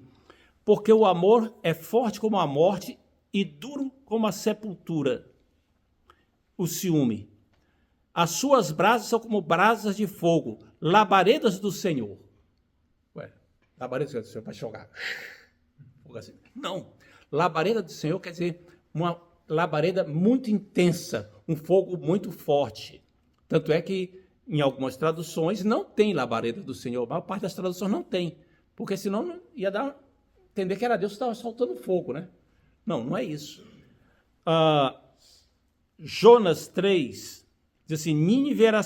porque o amor é forte como a morte e duro como a sepultura, o ciúme. As suas brasas são como brasas de fogo, labaredas do Senhor. Ué, labareda do Senhor para jogar. Assim. Não, labareda do Senhor quer dizer uma labareda muito intensa, um fogo muito forte. Tanto é que em algumas traduções não tem labareda do Senhor, a maior parte das traduções não tem, porque senão ia dar entender que era Deus que estava soltando fogo, né? Não, não é isso. Jonas 3 diz assim, Nínive era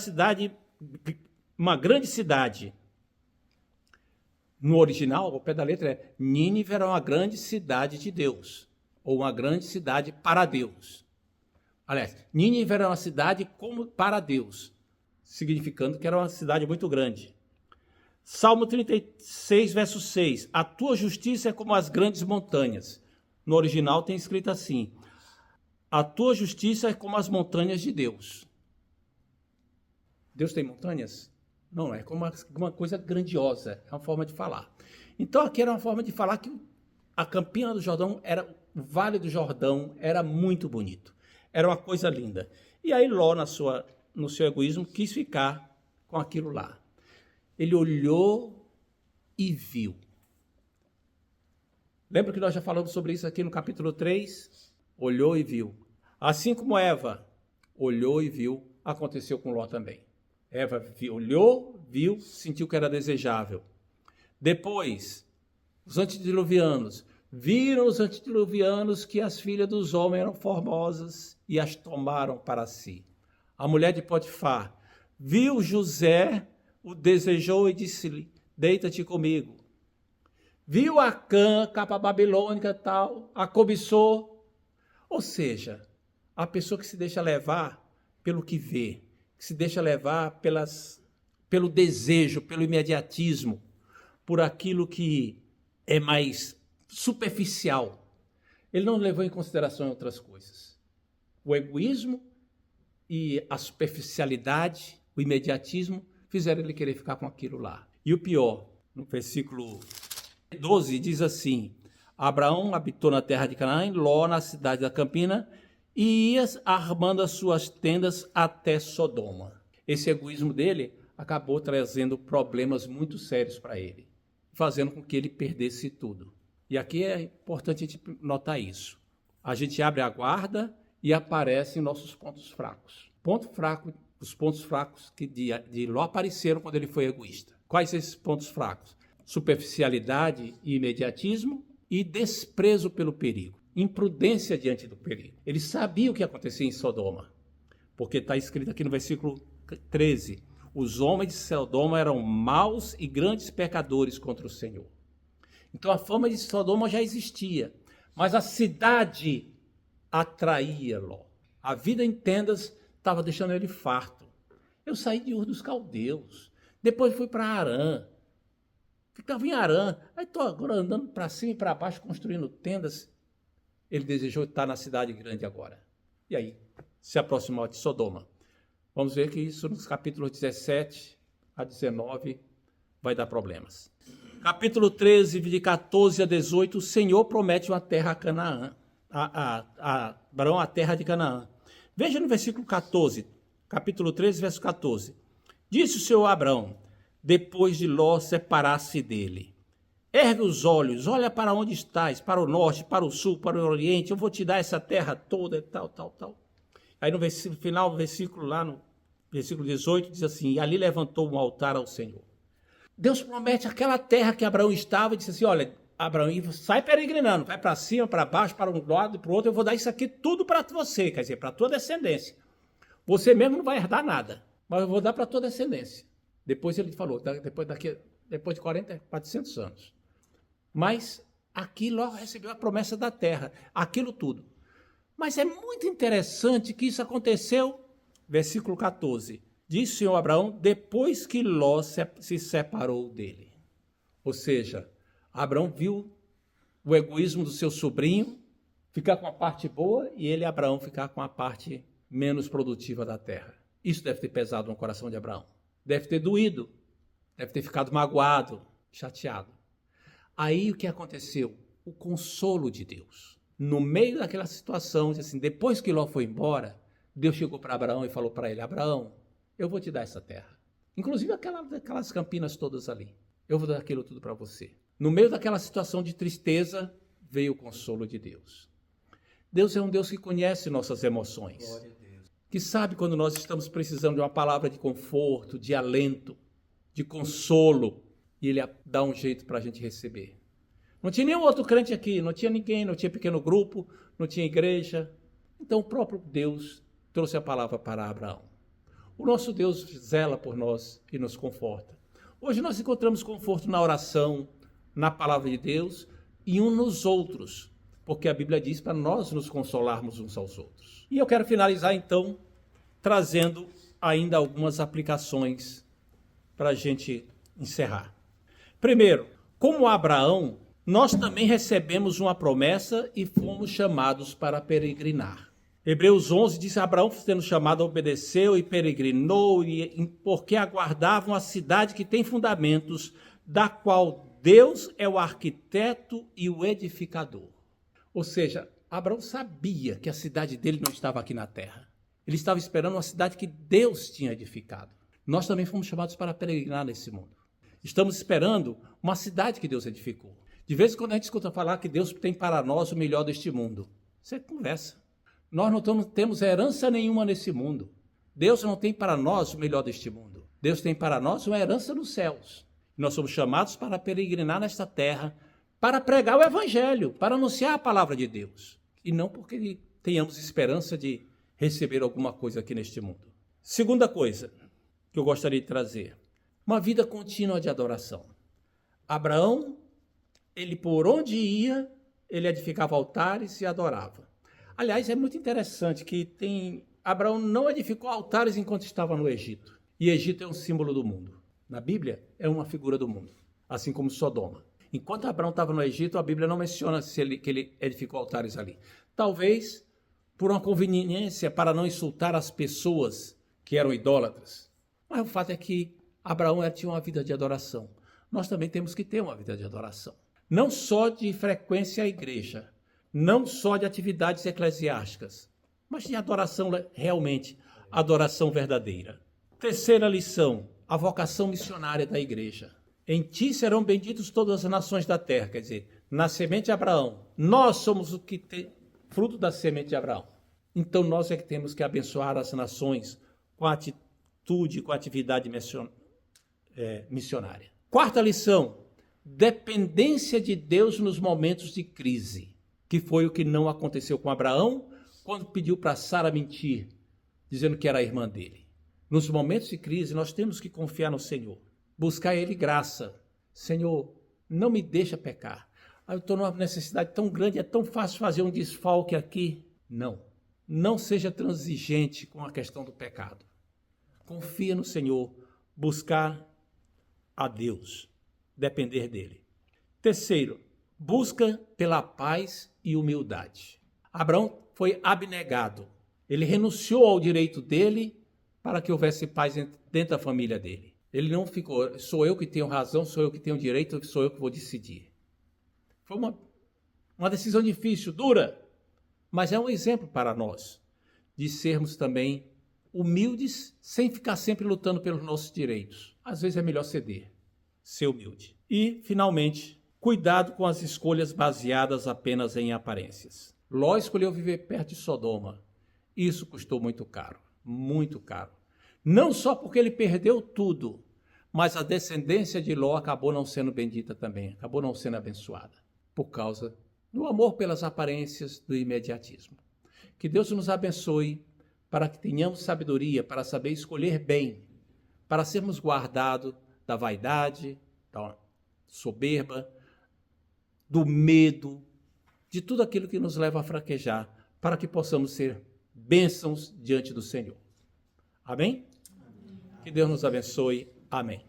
uma grande cidade. No original, ao pé da letra é, Nínive era uma grande cidade de Deus, ou uma grande cidade para Deus. Aliás, Nínive era uma cidade como para Deus, significando que era uma cidade muito grande. Salmo 36, verso 6, a tua justiça é como as grandes montanhas. No original tem escrito assim, a tua justiça é como as montanhas de Deus. Deus tem montanhas? Não, é como uma coisa grandiosa, é uma forma de falar. Então aqui era uma forma de falar que a Campina do Jordão, o Vale do Jordão era muito bonito, era uma coisa linda. E aí Ló, no seu egoísmo, quis ficar com aquilo lá. Ele olhou e viu. Lembra que nós já falamos sobre isso aqui no capítulo 3? Olhou e viu. Assim como Eva olhou e viu, aconteceu com Ló também. Eva olhou, viu, sentiu que era desejável. Depois, os antediluvianos viram os antediluvianos que as filhas dos homens eram formosas e as tomaram para si. A mulher de Potifar viu José, o desejou e disse-lhe, deita-te comigo. Viu Acã, capa babilônica e tal, a cobiçou. Ou seja, a pessoa que se deixa levar pelo que vê, que se deixa levar pelo desejo, pelo imediatismo, por aquilo que é mais superficial. Ele não levou em consideração outras coisas. O egoísmo e a superficialidade, o imediatismo, fizeram ele querer ficar com aquilo lá. E o pior, no versículo 12, diz assim, Abraão habitou na terra de Canaã, Ló na cidade da Campina, e ia armando as suas tendas até Sodoma. Esse egoísmo dele acabou trazendo problemas muito sérios para ele, fazendo com que ele perdesse tudo. E aqui é importante a gente notar isso. A gente abre a guarda e aparecem nossos pontos fracos. Os pontos fracos que de Ló apareceram quando ele foi egoísta. Quais esses pontos fracos? Superficialidade e imediatismo e desprezo pelo perigo. Imprudência diante do perigo. Ele sabia o que acontecia em Sodoma, porque está escrito aqui no versículo 13, os homens de Sodoma eram maus e grandes pecadores contra o Senhor. Então a fama de Sodoma já existia, mas a cidade atraía Ló. A vida em tendas estava deixando ele farto. Eu saí de Ur dos Caldeus, depois fui para Harã, ficava em Harã, aí estou agora andando para cima e para baixo, construindo tendas. Ele desejou estar na cidade grande agora. E aí, se aproximou de Sodoma. Vamos ver que isso nos capítulos 17 a 19 vai dar problemas. Capítulo 13, de 14 a 18, o Senhor promete uma terra a Canaã, a Abraão a terra de Canaã. Veja no versículo 14, capítulo 13, verso 14. Disse o Senhor a Abraão, depois de Ló separar-se dele, ergue os olhos, olha para onde estás, para o norte, para o sul, para o oriente, eu vou te dar essa terra toda, tal. Aí no final do versículo, lá no versículo 18, diz assim, e ali levantou um altar ao Senhor. Deus promete aquela terra que Abraão estava e disse assim, olha, Abraão, sai peregrinando, vai para cima, para baixo, para um lado e para o outro, eu vou dar isso aqui tudo para você, quer dizer, para a tua descendência. Você mesmo não vai herdar nada, mas eu vou dar para a tua descendência. Depois ele falou, depois de 400 anos. Mas aqui logo recebeu a promessa da terra, aquilo tudo. Mas é muito interessante que isso aconteceu, versículo 14. Disse o Senhor a Abraão, depois que Ló se separou dele. Ou seja, Abraão viu o egoísmo do seu sobrinho ficar com a parte boa e ele, Abraão, ficar com a parte menos produtiva da terra. Isso deve ter pesado no coração de Abraão. Deve ter doído, deve ter ficado magoado, chateado. Aí o que aconteceu? O consolo de Deus. No meio daquela situação, assim, depois que Ló foi embora, Deus chegou para Abraão e falou para ele: Abraão, eu vou te dar essa terra. Inclusive aquelas campinas todas ali. Eu vou dar aquilo tudo para você. No meio daquela situação de tristeza, veio o consolo de Deus. Deus é um Deus que conhece nossas emoções. Que sabe quando nós estamos precisando de uma palavra de conforto, de alento, de consolo. E Ele dá um jeito para a gente receber. Não tinha nenhum outro crente aqui, não tinha ninguém, não tinha pequeno grupo, não tinha igreja. Então o próprio Deus trouxe a palavra para Abraão. O nosso Deus zela por nós e nos conforta. Hoje nós encontramos conforto na oração, na palavra de Deus e uns nos outros, porque a Bíblia diz para nós nos consolarmos uns aos outros. E eu quero finalizar então trazendo ainda algumas aplicações para a gente encerrar. Primeiro, como Abraão, nós também recebemos uma promessa e fomos chamados para peregrinar. Hebreus 11 diz: Abraão, sendo chamado, obedeceu e peregrinou, porque aguardavam a cidade que tem fundamentos, da qual Deus é o arquiteto e o edificador. Ou seja, Abraão sabia que a cidade dele não estava aqui na terra. Ele estava esperando uma cidade que Deus tinha edificado. Nós também fomos chamados para peregrinar nesse mundo. Estamos esperando uma cidade que Deus edificou. De vez em quando a gente escuta falar que Deus tem para nós o melhor deste mundo. Isso é conversa. Nós não temos herança nenhuma nesse mundo. Deus não tem para nós o melhor deste mundo. Deus tem para nós uma herança nos céus. Nós somos chamados para peregrinar nesta terra, para pregar o evangelho, para anunciar a palavra de Deus. E não porque tenhamos esperança de receber alguma coisa aqui neste mundo. Segunda coisa que eu gostaria de trazer: uma vida contínua de adoração. Abraão, ele por onde ia, ele edificava altares e adorava. Aliás, é muito interessante que Abraão não edificou altares enquanto estava no Egito. E Egito é um símbolo do mundo. Na Bíblia, é uma figura do mundo, assim como Sodoma. Enquanto Abraão estava no Egito, a Bíblia não menciona que ele edificou altares ali. Talvez por uma conveniência para não insultar as pessoas que eram idólatras. Mas o fato é que Abraão tinha uma vida de adoração. Nós também temos que ter uma vida de adoração. Não só de frequência à igreja, não só de atividades eclesiásticas, mas de adoração realmente, adoração verdadeira. Terceira lição: a vocação missionária da igreja. Em ti serão benditos todas as nações da terra, quer dizer, na semente de Abraão. Nós somos o que tem fruto da semente de Abraão. Então nós é que temos que abençoar as nações com a atitude, com a atividade missionária. Quarta lição: dependência de Deus nos momentos de crise, que foi o que não aconteceu com Abraão quando pediu para Sara mentir, dizendo que era a irmã dele. Nos momentos de crise, nós temos que confiar no Senhor, buscar Ele graça. Senhor, não me deixa pecar. Eu estou numa necessidade tão grande, é tão fácil fazer um desfalque aqui. Não seja transigente com a questão do pecado. Confia no Senhor, buscar a Deus, depender dEle. Terceiro, busca pela paz e humildade. Abraão foi abnegado. Ele renunciou ao direito dele para que houvesse paz dentro da família dele. Ele não ficou: sou eu que tenho razão, sou eu que tenho direito, sou eu que vou decidir. Foi uma decisão difícil, dura, mas é um exemplo para nós de sermos também humildes, sem ficar sempre lutando pelos nossos direitos. Às vezes é melhor ceder, ser humilde. E, finalmente, cuidado com as escolhas baseadas apenas em aparências. Ló escolheu viver perto de Sodoma. Isso custou muito caro, muito caro. Não só porque ele perdeu tudo, mas a descendência de Ló acabou não sendo bendita também, acabou não sendo abençoada, por causa do amor pelas aparências, do imediatismo. Que Deus nos abençoe para que tenhamos sabedoria, para saber escolher bem, para sermos guardados da vaidade, da soberba, do medo, de tudo aquilo que nos leva a fraquejar, para que possamos ser bênçãos diante do Senhor. Amém? Que Deus nos abençoe. Amém.